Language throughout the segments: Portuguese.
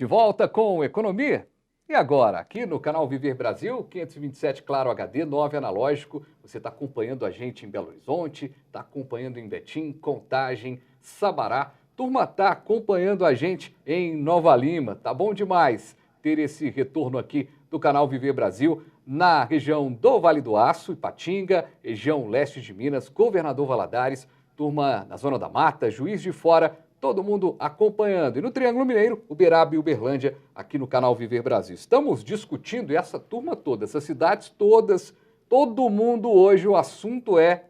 De volta com Economia. E agora, aqui no canal Viver Brasil, 527 Claro HD, 9 analógico. Você está acompanhando a gente em Belo Horizonte, está acompanhando em Betim, Contagem, Sabará. Turma está acompanhando a gente em Nova Lima. Tá bom demais ter esse retorno aqui do canal Viver Brasil na região do Vale do Aço, Ipatinga, região leste de Minas, Governador Valadares, turma na Zona da Mata, Juiz de Fora, todo mundo acompanhando. E no Triângulo Mineiro, Uberaba e Uberlândia, aqui no canal Viver Brasil. Estamos discutindo, e essa turma toda, essas cidades todas, todo mundo hoje, o assunto é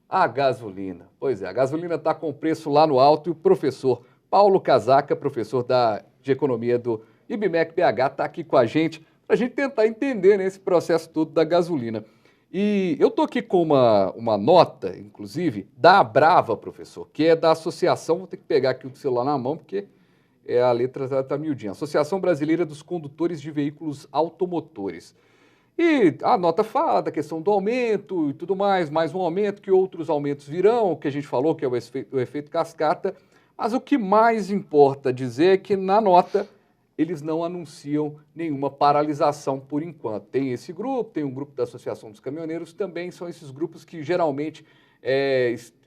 a gasolina. Pois é, a gasolina está com preço lá no alto e o professor Paulo Casaca, professor de Economia do IBMEC BH, está aqui com a gente para a gente tentar entender esse processo todo da gasolina. E eu estou aqui com uma nota, inclusive, da Abrava, professor, que é da Associação, vou ter que pegar aqui o celular na mão, porque a letra está miudinha, Associação Brasileira dos Condutores de Veículos Automotores. E a nota fala da questão do aumento e tudo mais um aumento, que outros aumentos virão, o que a gente falou, que é o efeito cascata, mas o que mais importa dizer é que na nota eles não anunciam nenhuma paralisação por enquanto. Tem esse grupo, tem um grupo da Associação dos Caminhoneiros, também são esses grupos que geralmente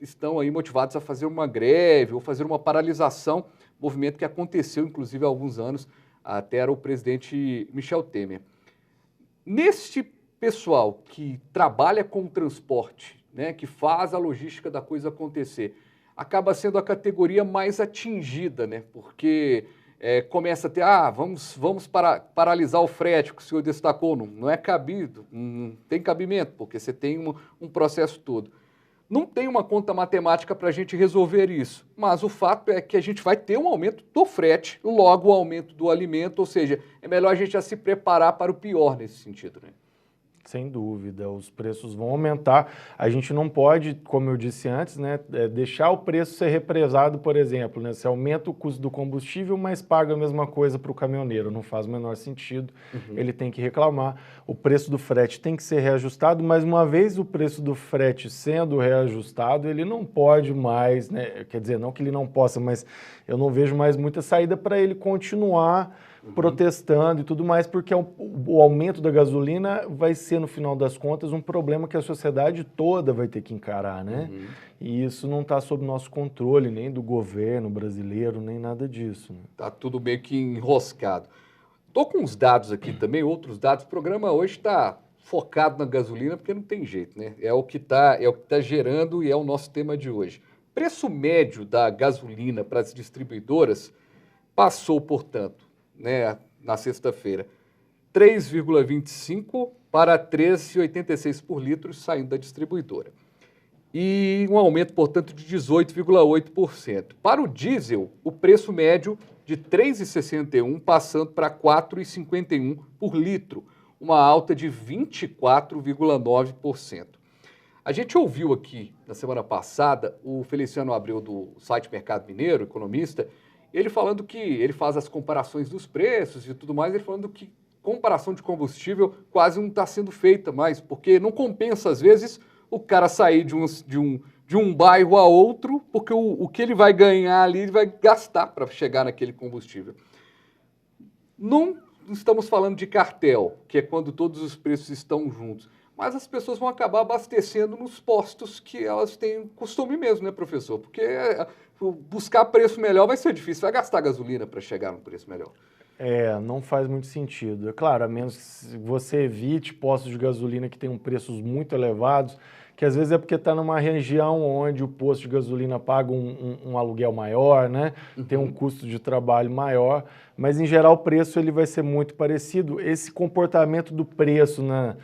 estão aí motivados a fazer uma greve ou fazer uma paralisação, movimento que aconteceu, inclusive, há alguns anos, até era o presidente Michel Temer. Neste pessoal que trabalha com o transporte, né, que faz a logística da coisa acontecer, acaba sendo a categoria mais atingida, né, porque começa a ter, vamos paralisar o frete, que o senhor destacou, não é cabido, não tem cabimento, porque você tem um processo todo. Não tem uma conta matemática para a gente resolver isso, mas o fato é que a gente vai ter um aumento do frete, logo o aumento do alimento, ou seja, é melhor a gente já se preparar para o pior nesse sentido, né? Sem dúvida, os preços vão aumentar. A gente não pode, como eu disse antes, né, deixar o preço ser represado, por exemplo, né, se aumenta o custo do combustível, mas paga a mesma coisa para o caminhoneiro, não faz o menor sentido, ele tem que reclamar. O preço do frete tem que ser reajustado, mas uma vez o preço do frete sendo reajustado, ele não pode mais, né, quer dizer, não que ele não possa, mas eu não vejo mais muita saída para ele continuar protestando e tudo mais, porque o aumento da gasolina vai ser, no final das contas, um problema que a sociedade toda vai ter que encarar, né? E isso não está sob nosso controle, nem do governo brasileiro, nem nada disso. Né? Tá tudo meio que enroscado. Estou com uns dados aqui também, outros dados. O programa hoje está focado na gasolina, porque não tem jeito, né? É o que tá gerando e é o nosso tema de hoje. Preço médio da gasolina para as distribuidoras passou, portanto, né, na sexta-feira, 3,25 para 13,86 por litro saindo da distribuidora. E um aumento, portanto, de 18,8%. Para o diesel, o preço médio de 3,61 passando para 4,51 por litro, uma alta de 24,9%. A gente ouviu aqui, na semana passada, o Feliciano Abreu, do site Mercado Mineiro, economista, ele falando que ele faz as comparações dos preços e tudo mais, ele falando que comparação de combustível quase não está sendo feita mais, porque não compensa, às vezes, o cara sair de um bairro a outro, porque o que ele vai ganhar ali, ele vai gastar para chegar naquele combustível. Não estamos falando de cartel, que é quando todos os preços estão juntos, mas as pessoas vão acabar abastecendo nos postos que elas têm costume mesmo, né, professor? Porque buscar preço melhor vai ser difícil, vai gastar gasolina para chegar no preço melhor. Não faz muito sentido. É claro, a menos que você evite postos de gasolina que tenham preços muito elevados, que às vezes é porque está numa região onde o posto de gasolina paga um aluguel maior, né? Tem um custo de trabalho maior, mas em geral o preço ele vai ser muito parecido. Esse comportamento do preço, né,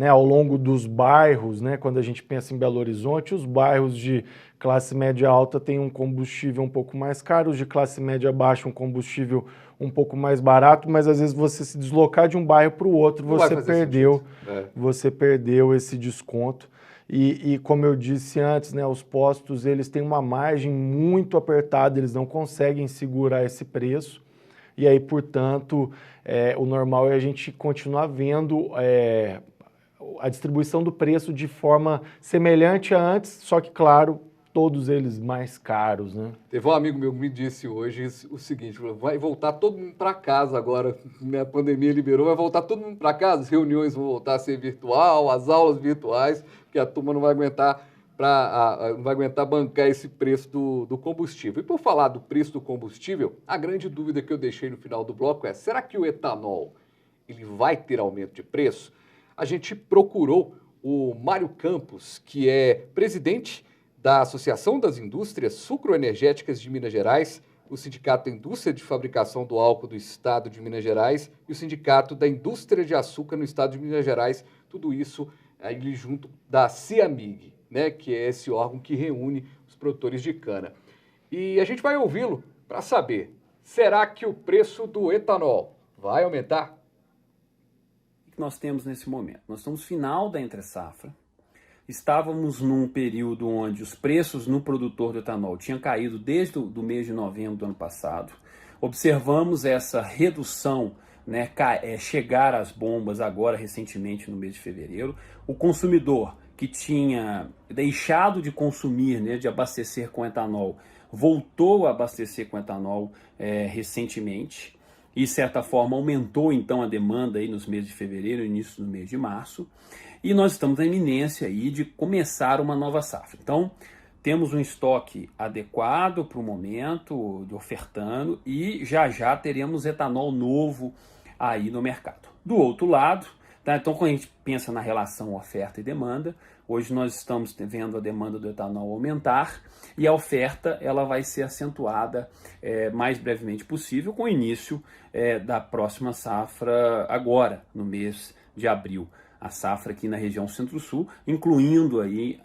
ao longo dos bairros, né, quando a gente pensa em Belo Horizonte, os bairros de classe média alta têm um combustível um pouco mais caro, os de classe média baixa um combustível um pouco mais barato, mas às vezes você se deslocar de um bairro para o outro, você perdeu esse desconto. E como eu disse antes, né, os postos eles têm uma margem muito apertada, eles não conseguem segurar esse preço. E aí, portanto, o normal é a gente continuar vendo a distribuição do preço de forma semelhante a antes, só que, claro, todos eles mais caros, né? Teve um amigo meu que me disse hoje o seguinte, vai voltar todo mundo para casa agora, né? A pandemia liberou, vai voltar todo mundo para casa, as reuniões vão voltar a ser virtual, as aulas virtuais, porque a turma não vai aguentar não vai aguentar bancar esse preço do combustível. E por falar do preço do combustível, a grande dúvida que eu deixei no final do bloco é, será que o etanol ele vai ter aumento de preço? A gente procurou o Mário Campos, que é presidente da Associação das Indústrias Sucroenergéticas de Minas Gerais, o Sindicato da Indústria de Fabricação do Álcool do Estado de Minas Gerais e o Sindicato da Indústria de Açúcar no Estado de Minas Gerais, tudo isso aí junto da CIAMIG, né, que é esse órgão que reúne os produtores de cana. E a gente vai ouvi-lo para saber, será que o preço do etanol vai aumentar? O que nós temos nesse momento? Nós estamos no final da entre-safra, estávamos num período onde os preços no produtor do etanol tinham caído desde o mês de novembro do ano passado, observamos essa redução, né, chegar às bombas agora recentemente no mês de fevereiro, o consumidor que tinha deixado de consumir, né, de abastecer com etanol, voltou a abastecer com etanol recentemente e, de certa forma, aumentou então a demanda aí nos meses de fevereiro e início do mês de março. E nós estamos na iminência aí de começar uma nova safra. Então, temos um estoque adequado para o momento, de ofertando, e já teremos etanol novo aí no mercado. Do outro lado, tá? Então, quando a gente pensa na relação oferta e demanda, hoje nós estamos vendo a demanda do etanol aumentar e a oferta ela vai ser acentuada mais brevemente possível com o início da próxima safra agora, no mês de abril. A safra aqui na região Centro-Sul, incluindo aí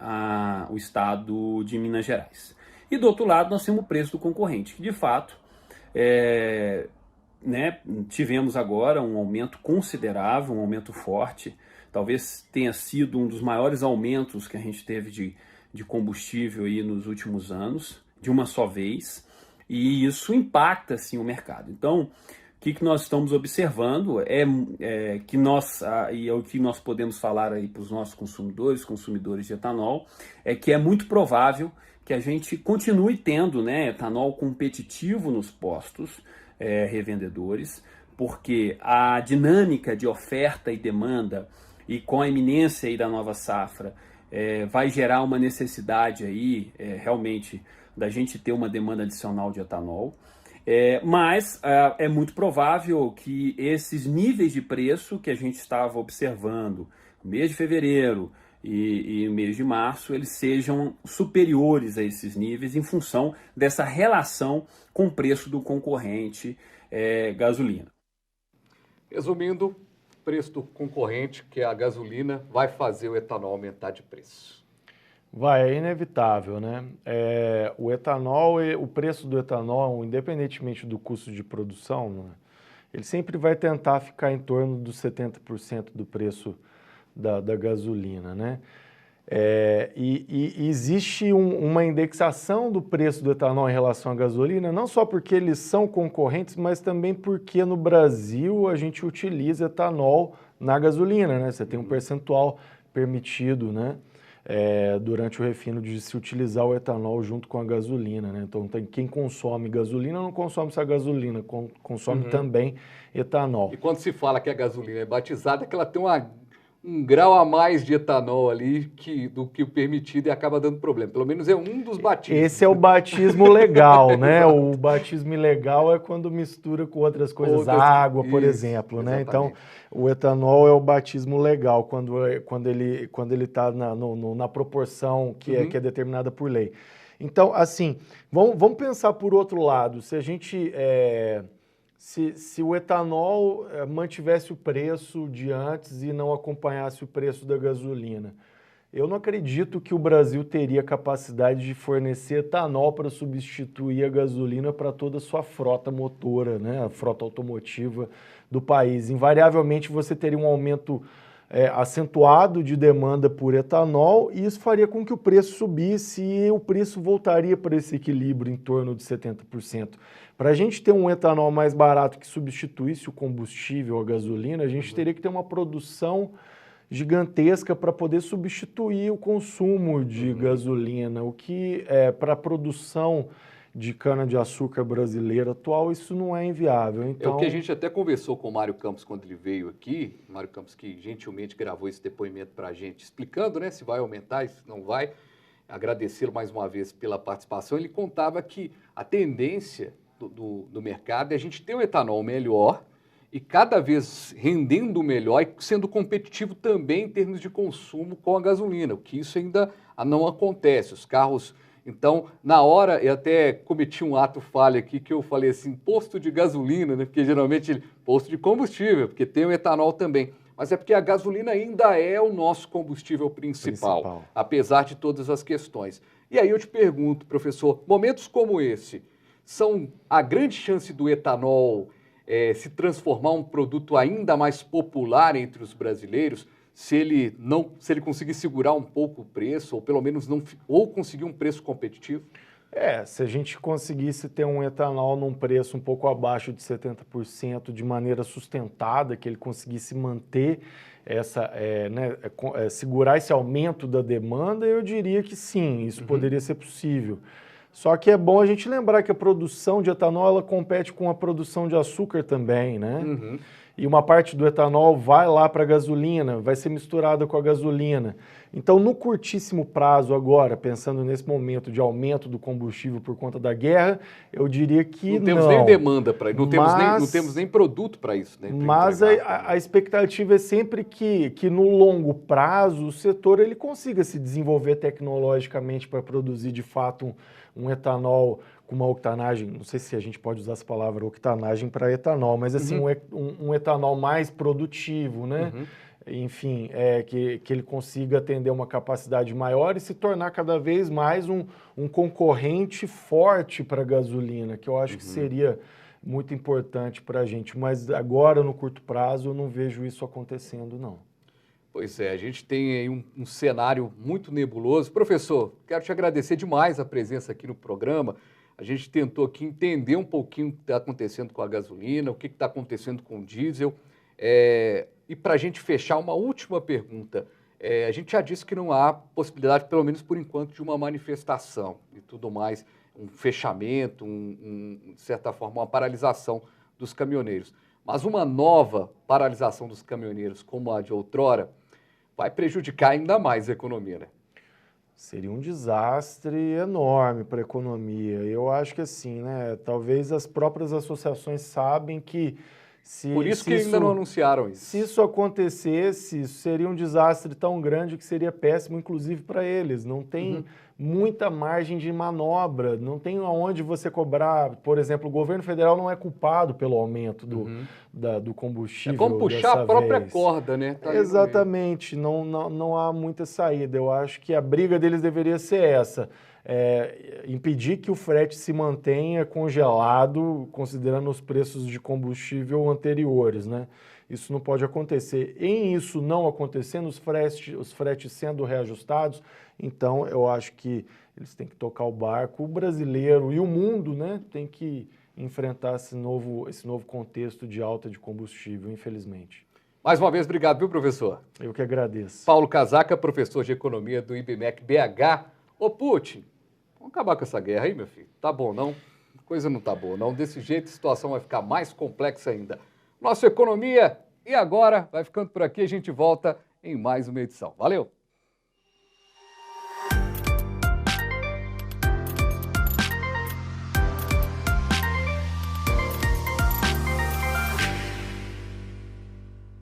o estado de Minas Gerais. E do outro lado nós temos o preço do concorrente, que de fato tivemos agora um aumento considerável, um aumento forte, talvez tenha sido um dos maiores aumentos que a gente teve de combustível aí nos últimos anos, de uma só vez, e isso impacta sim o mercado. Então, o que nós estamos observando e é o que nós podemos falar aí para os nossos consumidores de etanol, é que é muito provável que a gente continue tendo, né, etanol competitivo nos postos revendedores, porque a dinâmica de oferta e demanda e com a iminência aí da nova safra vai gerar uma necessidade aí realmente da gente ter uma demanda adicional de etanol. Mas é muito provável que esses níveis de preço que a gente estava observando no mês de fevereiro e no mês de março, eles sejam superiores a esses níveis em função dessa relação com o preço do concorrente gasolina. Resumindo, o preço do concorrente, que é a gasolina, vai fazer o etanol aumentar de preço. Vai, é inevitável, né? O etanol, o preço do etanol, independentemente do custo de produção, né, ele sempre vai tentar ficar em torno dos 70% do preço da gasolina, né? E existe uma indexação do preço do etanol em relação à gasolina, não só porque eles são concorrentes, mas também porque no Brasil a gente utiliza etanol na gasolina, né? Você tem um percentual permitido, né? Durante o refino de se utilizar o etanol junto com a gasolina, né? Então quem consome gasolina não consome só gasolina, consome também etanol. E quando se fala que a gasolina é batizada, é que ela tem um grau a mais de etanol ali do que o permitido e acaba dando problema. Pelo menos é um dos batismos. Esse é o batismo legal, né? O batismo ilegal é quando mistura com outras coisas, água, por exemplo, né? Então, o etanol é o batismo legal, quando ele está na proporção que é determinada por lei. Então, assim, vamos pensar por outro lado. Se a gente... Se o etanol mantivesse o preço de antes e não acompanhasse o preço da gasolina, eu não acredito que o Brasil teria capacidade de fornecer etanol para substituir a gasolina para toda a sua frota motora, né, a frota automotiva do país. Invariavelmente você teria um aumento acentuado de demanda por etanol e isso faria com que o preço subisse e o preço voltaria para esse equilíbrio em torno de 70%. Para a gente ter um etanol mais barato que substituísse o combustível, a gasolina, a gente teria que ter uma produção gigantesca para poder substituir o consumo de gasolina, o que para a produção de cana-de-açúcar brasileira atual, isso não é inviável. Então, é o que a gente até conversou com o Mário Campos quando ele veio aqui, Mário Campos que gentilmente gravou esse depoimento para a gente, explicando, né, se vai aumentar, se não vai, agradecê-lo mais uma vez pela participação. Ele contava que a tendência do mercado é a gente ter um etanol melhor e cada vez rendendo melhor e sendo competitivo também em termos de consumo com a gasolina, o que isso ainda não acontece. Os carros... Então, na hora, eu até cometi um ato falho aqui, que eu falei assim, posto de gasolina, né? Porque geralmente, posto de combustível, porque tem o etanol também. Mas é porque a gasolina ainda é o nosso combustível principal, apesar de todas as questões. E aí eu te pergunto, professor, momentos como esse, são a grande chance do etanol se transformar um produto ainda mais popular entre os brasileiros, se ele conseguir segurar um pouco o preço, ou pelo menos ou conseguir um preço competitivo? Se a gente conseguisse ter um etanol num preço um pouco abaixo de 70% de maneira sustentada, que ele conseguisse manter segurar esse aumento da demanda, eu diria que sim, isso poderia ser possível. Só que é bom a gente lembrar que a produção de etanol ela compete com a produção de açúcar também, né? E uma parte do etanol vai lá para a gasolina, vai ser misturada com a gasolina. Então, no curtíssimo prazo agora, pensando nesse momento de aumento do combustível por conta da guerra, eu diria que não temos nem demanda para isso, não temos nem produto para isso. Né, mas a expectativa é sempre que no longo prazo o setor ele consiga se desenvolver tecnologicamente para produzir de fato um etanol com uma octanagem, não sei se a gente pode usar essa palavra octanagem para etanol, mas assim, um etanol mais produtivo, né? Enfim, que ele consiga atender uma capacidade maior e se tornar cada vez mais um concorrente forte para a gasolina, que eu acho que seria muito importante para a gente. Mas agora, no curto prazo, eu não vejo isso acontecendo, não. Pois é, a gente tem aí um cenário muito nebuloso. Professor, quero te agradecer demais a presença aqui no programa. A gente tentou aqui entender um pouquinho o que está acontecendo com a gasolina, o que está acontecendo com o diesel. E para a gente fechar, uma última pergunta. A gente já disse que não há possibilidade, pelo menos por enquanto, de uma manifestação e tudo mais, um fechamento, de certa forma, uma paralisação dos caminhoneiros. Mas uma nova paralisação dos caminhoneiros, como a de outrora, vai prejudicar ainda mais a economia, né? Seria um desastre enorme para a economia. Eu acho que assim, né? Talvez as próprias associações sabem que por isso que ainda não anunciaram isso. Se isso acontecesse, isso seria um desastre tão grande que seria péssimo, inclusive para eles. Não tem muita margem de manobra, não tem aonde você cobrar. Por exemplo, o governo federal não é culpado pelo aumento do combustível. É como puxar a própria corda, né? Tá exatamente, não há muita saída. Eu acho que a briga deles deveria ser essa. Impedir que o frete se mantenha congelado, considerando os preços de combustível anteriores, né? Isso não pode acontecer. Em isso não acontecendo, os fretes sendo reajustados, então eu acho que eles têm que tocar o barco. O brasileiro e o mundo, né, tem que enfrentar esse novo contexto de alta de combustível, infelizmente. Mais uma vez, obrigado, viu, professor? Eu que agradeço. Paulo Casaca, professor de Economia do IBMEC BH. Ô, Putin, vamos acabar com essa guerra aí, meu filho? Tá bom, não? Coisa não tá boa, não. Desse jeito a situação vai ficar mais complexa ainda. Nossa Economia, e agora vai ficando por aqui, a gente volta em mais uma edição. Valeu!